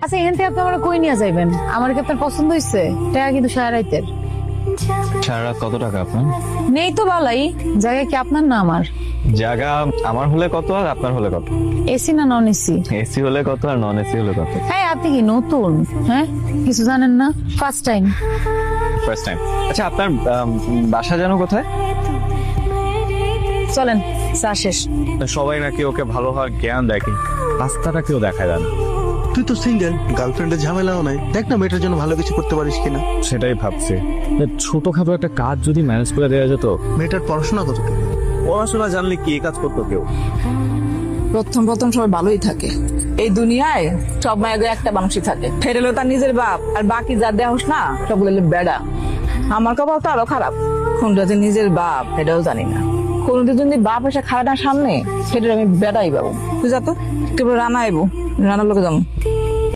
আচ্ছা এখান থেকে আপনি আমার কই নিয়ে যাইবেন? আমার কি আপনার পছন্দ হয়েছে? টাকা কিন্তু সারা সারা রাত কত টাকা আপনার? নেই তো বালাই। জায়গা কি আপনার না আমার? জায়গা আমার হলে কত আর আপনার হলে কত? এসি না নন এসি? এসি হলে কত আর নন এসি হলে কত? হ্যাঁ আপনি কি নতুন? হ্যাঁ কিছু জানেন না? First time. First time. আচ্ছা আপনার বাসা যেন কোথায়? চলেন চা শেষ। সবাই নাকি ওকে ভালো হওয়ার জ্ঞান দেয়, কিন্তু রাস্তাটা কেউ দেখায় না। তুই তো সিঙ্গেল, গার্লফ্রেন্ডের ঝামেলাও নাই, দেখ না মেয়েটার জন্য ভালো কিছু করতে পারিস কিনা। সেটাই ভাবছি, ছোটখাটো একটা কাজ যদি ম্যানেজ করে দেওয়া যেত। মেয়েটার পড়াশোনা কত? পড়াশোনা জানলে কি কাজ করতো কেউ? প্রথম প্রথম সবাই ভালোই থাকে। এই দুনিয়ায় সব মায়ের একটা মানুষই থাকে, ফেরেলো তার নিজের বাপ, আর বাকি যা দেহস না সবগুলো বেড়া। আমার কপাল তো আরো খারাপ, কোনটা যে নিজের বাপ এটাও জানি না। কোনদিন যদি বাপ এসে খায় না সামনে, সেটা আমি বেড়াই পাবো। তুই যা তো, তুই রানা আইবো, রানার লোকে যাবো।